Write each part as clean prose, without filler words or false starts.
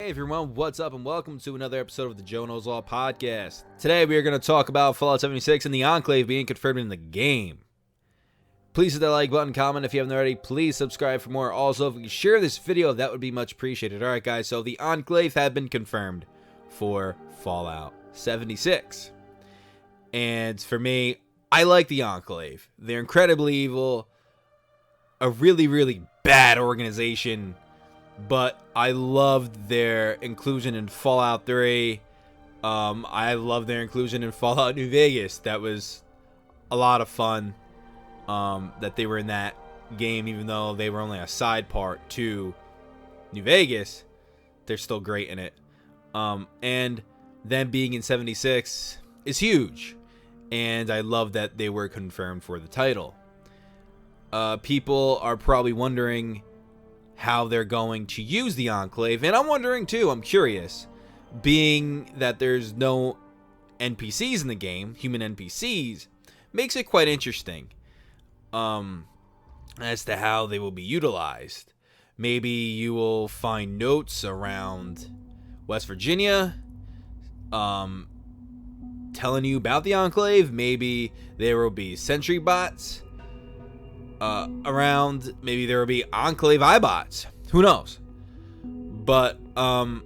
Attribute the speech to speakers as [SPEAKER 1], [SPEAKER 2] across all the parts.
[SPEAKER 1] Hey everyone, what's up and welcome to another episode of the Joe Knows All podcast. Today we are going to talk about Fallout 76 and the Enclave being confirmed in the game. Please hit that like button, comment if you haven't already, please subscribe for more. Also, if you share this video, that would be much appreciated. Alright guys, so the Enclave have been confirmed for Fallout 76. And for me, I like the Enclave. They're incredibly evil, a really bad organization. But I loved their inclusion in Fallout 3. I love their inclusion in Fallout New Vegas. That was a lot of fun that they were in that game, even though they were only a side part to New Vegas. They're still great in it. And them being in 76 is huge. And I love that they were confirmed for the title. People are probably wondering how they're going to use the Enclave, and I'm wondering too. I'm curious, being that there's no NPCs in the game, human NPCs, makes it quite interesting as to how they will be utilized. Maybe you will find notes around West Virginia telling you about the Enclave. Maybe there will be sentry bots around. Maybe there will be Enclave iBots. Who knows? But the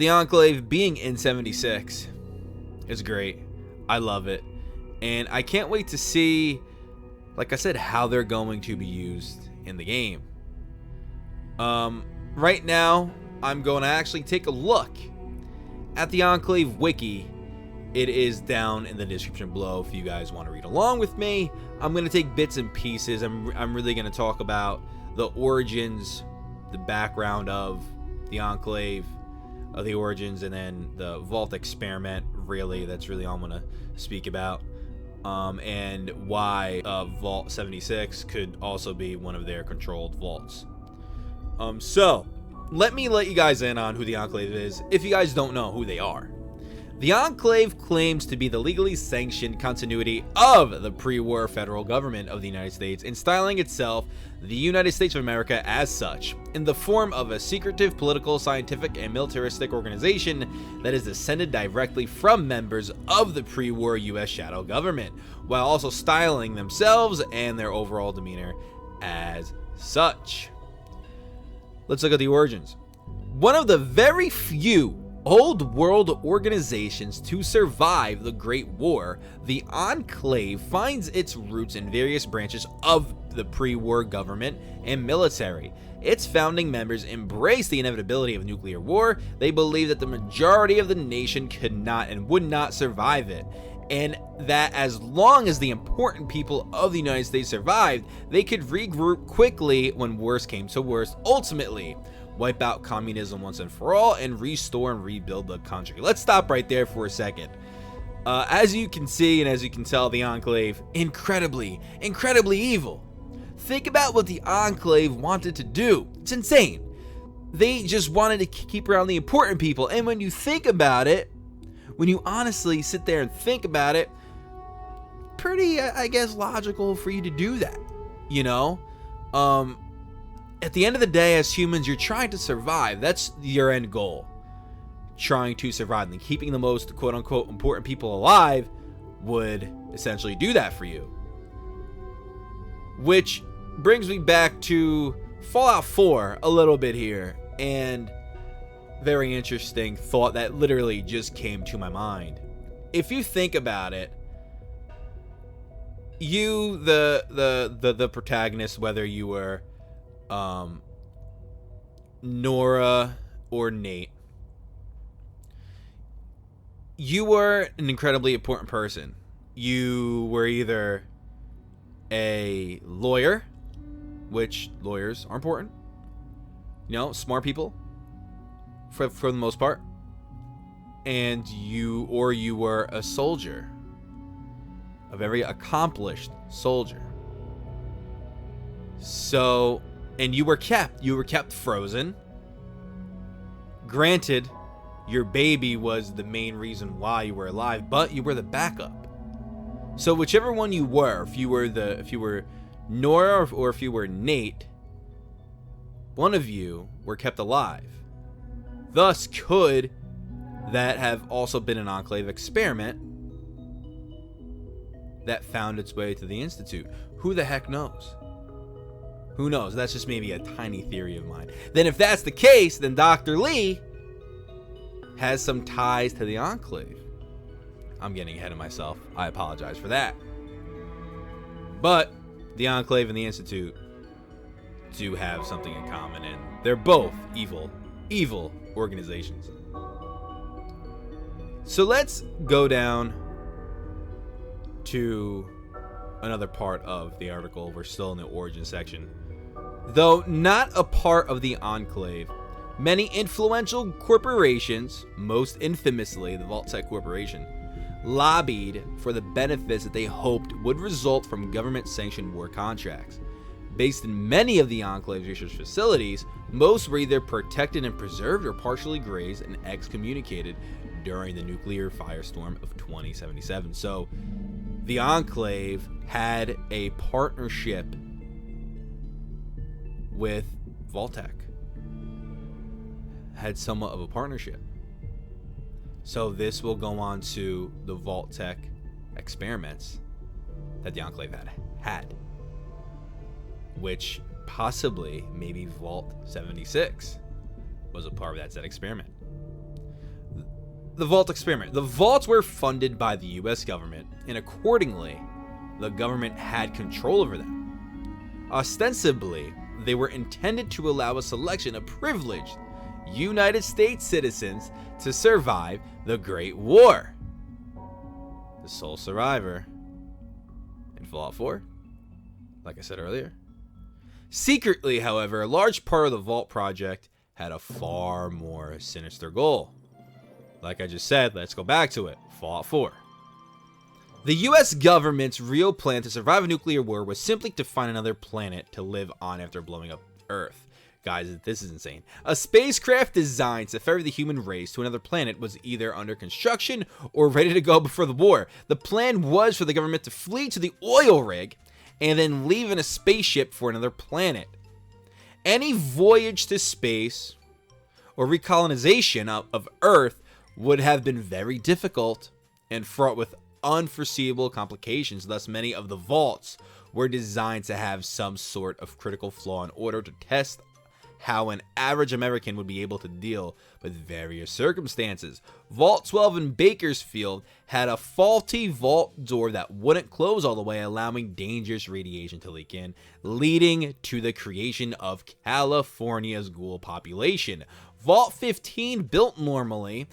[SPEAKER 1] Enclave being in 76 is great. I love it, and I can't wait to see, like I said, how they're going to be used in the game. Right now, I'm going to actually take a look at the Enclave wiki. It is down in the description below if you guys want to read along with me. I'm going to take bits and pieces. I'm really going to talk about the origins, the background of the Enclave, the origins, and then the Vault experiment. Really, that's really all I'm going to speak about. And why Vault 76 could also be one of their controlled vaults. So, let me let you guys in on who the Enclave is, if you guys don't know who they are. The Enclave claims to be the legally sanctioned continuity of the pre-war federal government of the United States, and styling itself the United States of America as such, in the form of a secretive political, scientific, and militaristic organization that is descended directly from members of the pre-war U.S. shadow government, while also styling themselves and their overall demeanor as such. Let's look at the origins. One of the very few old world organizations to survive the Great War, the Enclave finds its roots in various branches of the pre-war government and military. Its founding members embrace the inevitability of nuclear war. They believe that the majority of the nation could not and would not survive it, and that as long as the important people of the United States survived, they could regroup quickly when worse came to worse, ultimately wipe out communism once and for all, and restore and rebuild the country. Let's stop right there for a second. As you can see and as you can tell, the Enclave, incredibly evil. Think about what the Enclave wanted to do. It's insane. They just wanted to keep around the important people, and when you think about it, when you honestly sit there and think about it, pretty, I guess, logical for you to do that, you know? At the end of the day, as humans, you're trying to survive. That's your end goal. Trying to survive, and keeping the most quote-unquote important people alive would essentially do that for you. Which brings me back to Fallout 4 a little bit here, and very interesting thought that literally just came to my mind. If you think about it, you, the protagonist, whether you were Nora or Nate, you were an incredibly important person. You were either a lawyer, which lawyers are important, you know, smart people for the most part, and you were a soldier, a very accomplished soldier. So, and you were kept frozen. Granted, your baby was the main reason why you were alive, but you were the backup. So whichever one you were, if you were Nora or if you were Nate, one of you were kept alive. Thus, could that have also been an Enclave experiment that found its way to the Institute? Who the heck knows? Who knows? That's just maybe a tiny theory of mine. Then if that's the case, then Dr. Lee has some ties to the Enclave. I'm getting ahead of myself. I apologize for that. But the Enclave and the Institute do have something in common, and they're both evil organizations. So let's go down to another part of the article. We're still in the origin section. Though not a part of the Enclave, many influential corporations, most infamously the Vault-Tec Corporation, lobbied for the benefits that they hoped would result from government-sanctioned war contracts. Based in many of the Enclave's research facilities, most were either protected and preserved or partially grazed and excommunicated during the nuclear firestorm of 2077. So the Enclave had a partnership with Vault-Tec. Had somewhat of a partnership. So this will go on to the Vault-Tec experiments that the Enclave had. Which possibly, maybe Vault 76 was a part of that experiment. The Vault experiment. The vaults were funded by the US government, and accordingly, the government had control over them. Ostensibly, they were intended to allow a selection of privileged United States citizens to survive the Great War. The sole survivor in Fallout 4, like I said earlier. Secretly, however, a large part of the Vault project had a far more sinister goal. Like I just said, let's go back to it. Fallout 4. The US government's real plan to survive a nuclear war was simply to find another planet to live on after blowing up Earth. Guys, this is insane. A spacecraft designed to ferry the human race to another planet was either under construction or ready to go before the war. The plan was for the government to flee to the oil rig and then leave in a spaceship for another planet. Any voyage to space or recolonization of Earth would have been very difficult and fraught with unforeseeable complications. Thus, many of the vaults were designed to have some sort of critical flaw in order to test how an average American would be able to deal with various circumstances. Vault 12 in Bakersfield had a faulty vault door that wouldn't close all the way, allowing dangerous radiation to leak in, leading to the creation of California's ghoul population. Vault 15, built normally,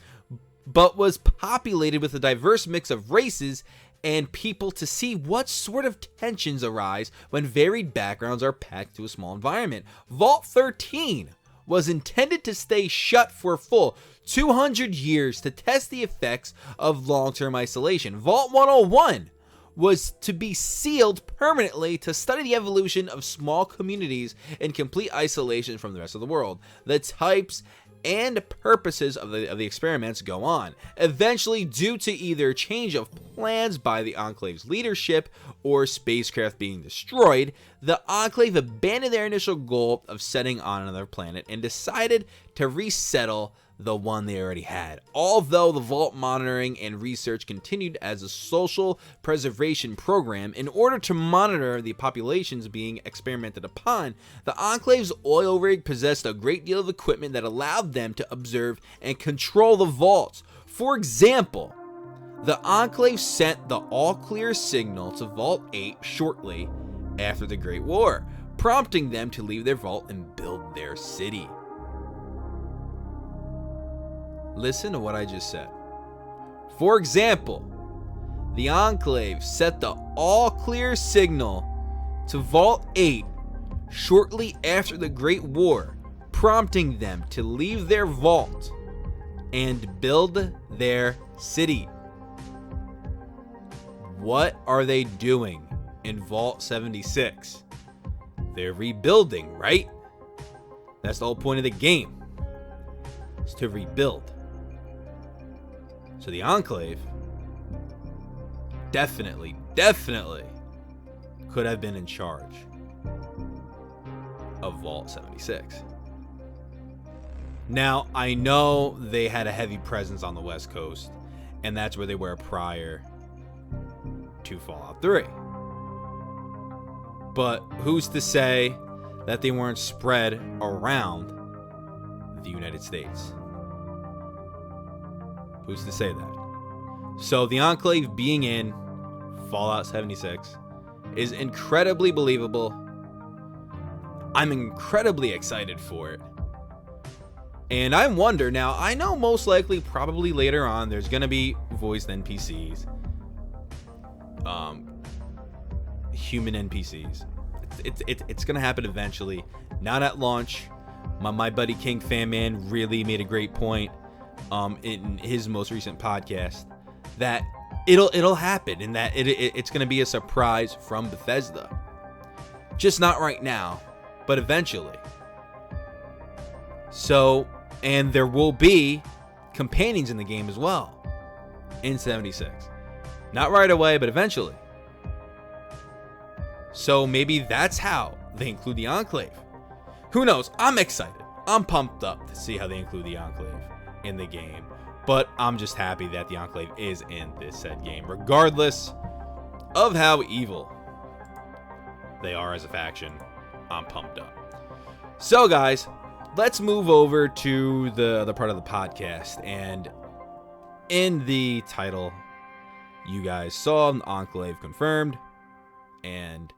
[SPEAKER 1] but was populated with a diverse mix of races and people to see what sort of tensions arise when varied backgrounds are packed to a small environment. Vault 13 was intended to stay shut for a full 200 years to test the effects of long-term isolation. Vault 101 was to be sealed permanently to study the evolution of small communities in complete isolation from the rest of the world. The types and purposes of the experiments go on. Eventually, due to either change of plans by the Enclave's leadership or spacecraft being destroyed, the Enclave abandoned their initial goal of setting on another planet and decided to resettle the one they already had. Although the Vault monitoring and research continued as a social preservation program in order to monitor the populations being experimented upon, the Enclave's oil rig possessed a great deal of equipment that allowed them to observe and control the vaults. For example, the Enclave sent the all-clear signal to Vault 8 shortly after the Great War, prompting them to leave their vault and build their city. Listen to what I just said. For example, the Enclave set the all-clear signal to Vault 8 shortly after the Great War, prompting them to leave their vault and build their city. What are they doing in Vault 76? They're rebuilding, right? That's the whole point of the game, is to rebuild. So the Enclave definitely could have been in charge of Vault 76. Now, I know they had a heavy presence on the West Coast, and that's where they were prior to Fallout 3. But who's to say that they weren't spread around the United States? Who's to say that? So the Enclave being in Fallout 76 is incredibly believable. I'm incredibly excited for it. And I wonder now, I know most likely probably later on there's going to be voiced NPCs. Human NPCs. It's going to happen eventually. Not at launch. My buddy King Fanman really made a great point in his most recent podcast that it'll happen, and that it's going to be a surprise from Bethesda. Just not right now, but eventually. So, and there will be companions in the game as well in 76. Not right away, but eventually. So maybe that's how they include the Enclave. Who knows? I'm excited. I'm pumped up to see how they include the Enclave in the game. But I'm just happy that the Enclave is in this said game, regardless of how evil they are as a faction. I'm pumped up. So guys, let's move over to the other part of the podcast. And in the title, you guys saw the Enclave confirmed, and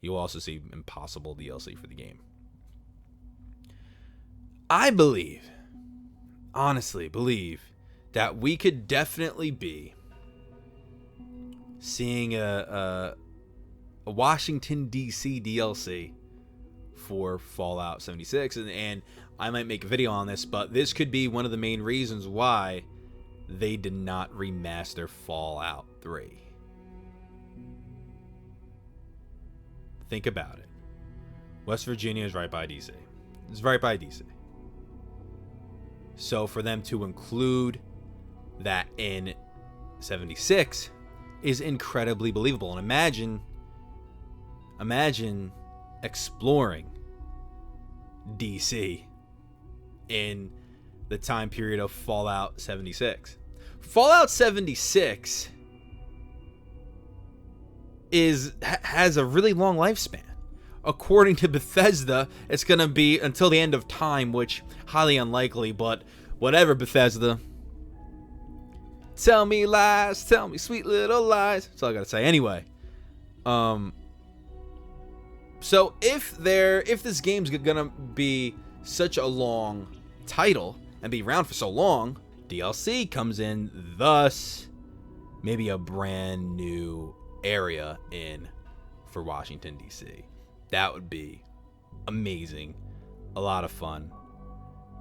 [SPEAKER 1] you'll also see Impossible DLC for the game. I believe, honestly believe, that we could definitely be seeing a Washington, D.C. DLC for Fallout 76. And I might make a video on this, but this could be one of the main reasons why they did not remaster Fallout 3. Think about it. West Virginia is right by DC. It's right by DC. So for them to include that in 76 is incredibly believable. And imagine exploring DC in the time period of Fallout 76. Fallout 76 has a really long lifespan. According to Bethesda, it's going to be until the end of time, which highly unlikely, but whatever, Bethesda. Tell me lies, tell me sweet little lies. That's all I got to say. Anyway, so if this game's going to be such a long title and be around for so long, DLC comes in, thus maybe a brand new area for Washington, D.C. That would be amazing. A lot of fun.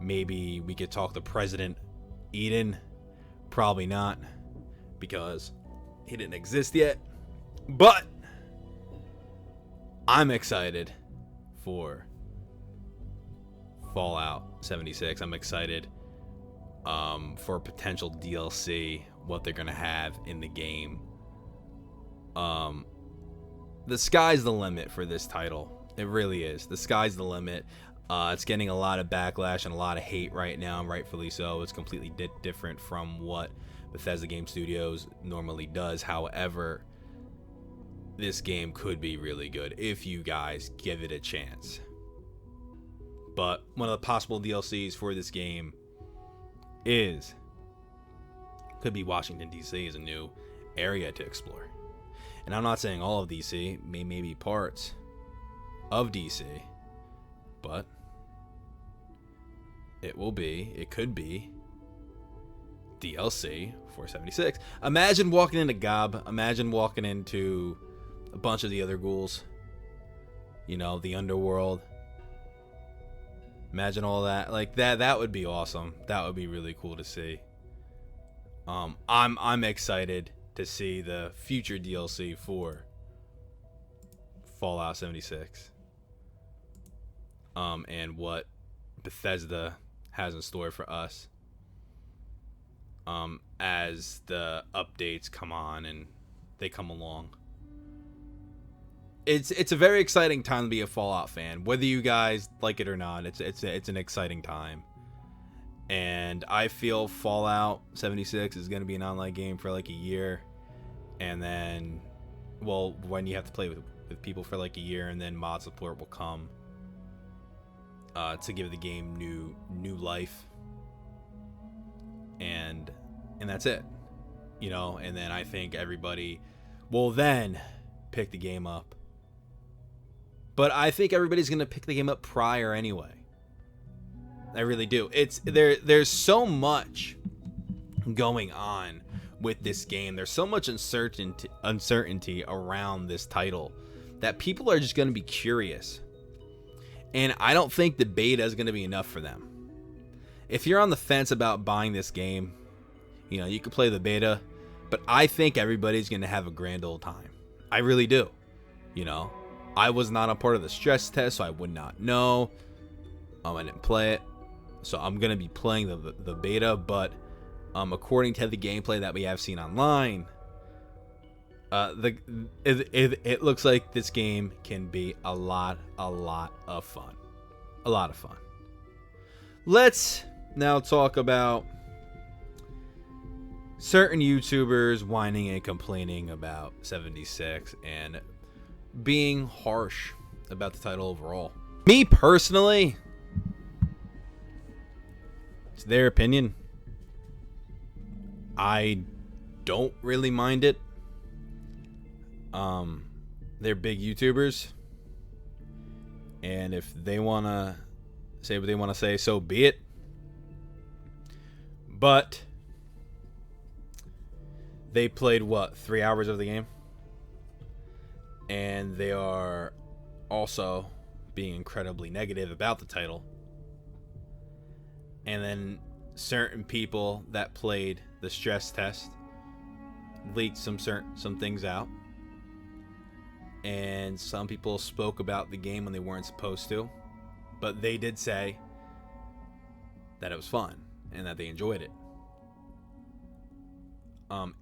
[SPEAKER 1] Maybe we could talk to President Eden. Probably not, because he didn't exist yet. But I'm excited for Fallout 76. I'm excited for potential DLC, what they're going to have in the game. The sky's the limit for this title. It really is. The sky's the limit. It's getting a lot of backlash and a lot of hate right now, and rightfully so. It's completely different from what Bethesda Game Studios normally does. However, this game could be really good if you guys give it a chance. But one of the possible DLCs for this game could be Washington, D.C. as a new area to explore. And I'm not saying all of DC, maybe parts of DC, but it could be DLC for 76. Imagine walking into Gob. Imagine walking into a bunch of the other ghouls. You know, the underworld. Imagine all that. Like that would be awesome. That would be really cool to see. I'm excited to see the future DLC for Fallout 76. And what Bethesda has in store for us. As the updates come on and they come along. It's a very exciting time to be a Fallout fan. Whether you guys like it or not, it's an exciting time. And I feel Fallout 76 is going to be an online game for like a year. And then, well, when you have to play with people for like a year, and then mod support will come to give the game new life. And that's it. You know, and then I think everybody will then pick the game up. But I think everybody's going to pick the game up prior anyway. I really do. There's so much going on with this game. There's so much uncertainty around this title that people are just going to be curious. And I don't think the beta is going to be enough for them. If you're on the fence about buying this game, you know, you could play the beta, but I think everybody's going to have a grand old time. I really do. You know, I was not a part of the stress test, so I would not know. I didn't play it. So I'm going to be playing the beta, but according to the gameplay that we have seen online, it looks like this game can be a lot of fun. A lot of fun. Let's now talk about certain YouTubers whining and complaining about 76 and being harsh about the title overall. Me personally, it's their opinion. I don't really mind it. They're big YouTubers, and if they want to say what they want to say, so be it. But they played, what, 3 hours of the game? And they are also being incredibly negative about the title. And then certain people that played the stress test leaked some things out. And some people spoke about the game when they weren't supposed to. But they did say that it was fun and that they enjoyed it.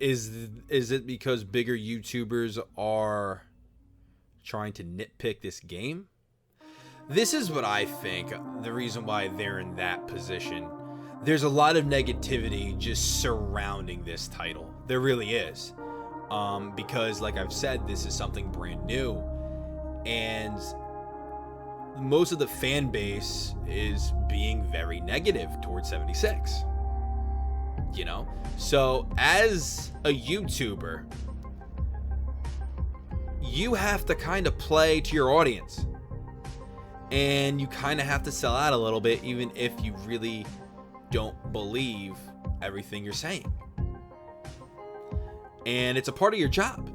[SPEAKER 1] Is it because bigger YouTubers are trying to nitpick this game? This is what I think the reason why they're in that position. There's a lot of negativity just surrounding this title. There really is. Because like I've said, this is something brand new. And most of the fan base is being very negative towards 76. You know? So as a YouTuber, you have to kind of play to your audience. And you kind of have to sell out a little bit, even if you really don't believe everything you're saying. And it's a part of your job.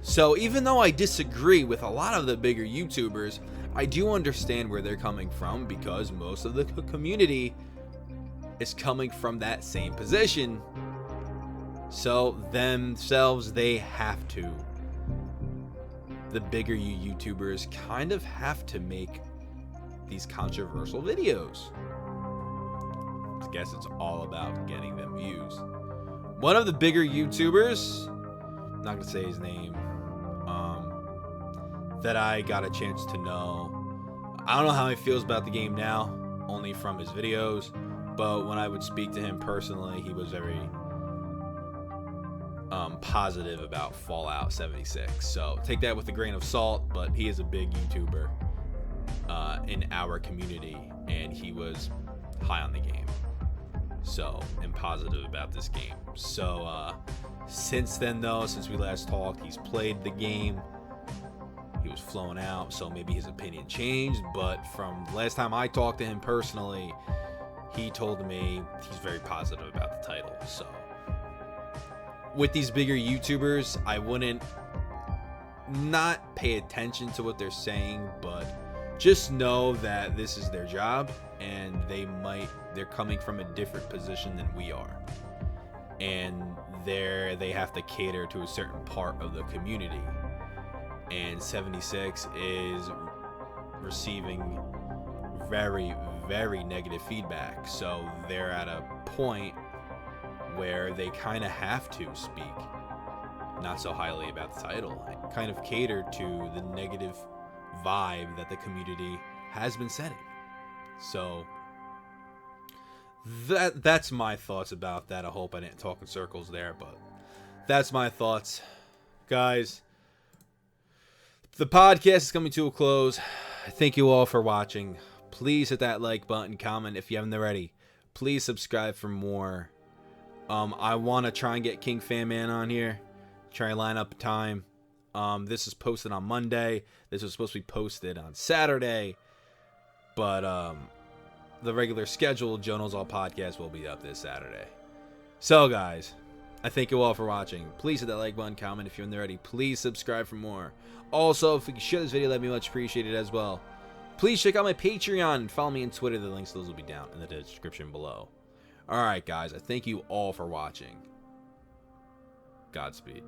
[SPEAKER 1] So even though I disagree with a lot of the bigger YouTubers, I do understand where they're coming from, because most of the community is coming from that same position. So themselves, they have to. The bigger YouTubers kind of have to make these controversial videos. I guess it's all about getting them views. One of the bigger YouTubers, I'm not gonna say his name, that I got a chance to know. I don't know how he feels about the game now, only from his videos, but when I would speak to him personally, he was very positive about Fallout 76. So take that with a grain of salt, but he is a big YouTuber in our community, and he was high on the game. So, and positive about this game. So, since then though, since we last talked, he's played the game. He was flown out, so maybe his opinion changed, but from last time I talked to him personally, he told me he's very positive about the title. So, with these bigger YouTubers, I wouldn't not pay attention to what they're saying, but just know that this is their job, and they're coming from a different position than we are, and they have to cater to a certain part of the community, and 76 is receiving very, very negative feedback. So they're at a point where they kind of have to speak not so highly about the title, and kind of cater to the negative vibe that the community has been setting. So that's my thoughts about that. I hope I didn't talk in circles there, but that's my thoughts. Guys, the podcast is coming to a close. Thank you all for watching. Please hit that like button, comment if you haven't already. Please subscribe for more. I want to try and get King Fan Man on here. Try and line up a time. This is posted on Monday. This was supposed to be posted on Saturday. But the regular scheduled Joe Knows All podcast will be up this Saturday. So, guys, I thank you all for watching. Please hit that like button, comment if you're in there already. Please subscribe for more. Also, if you can share this video, that'd be much appreciated as well. Please check out my Patreon and follow me on Twitter. The links to those will be down in the description below. Alright, guys, I thank you all for watching. Godspeed.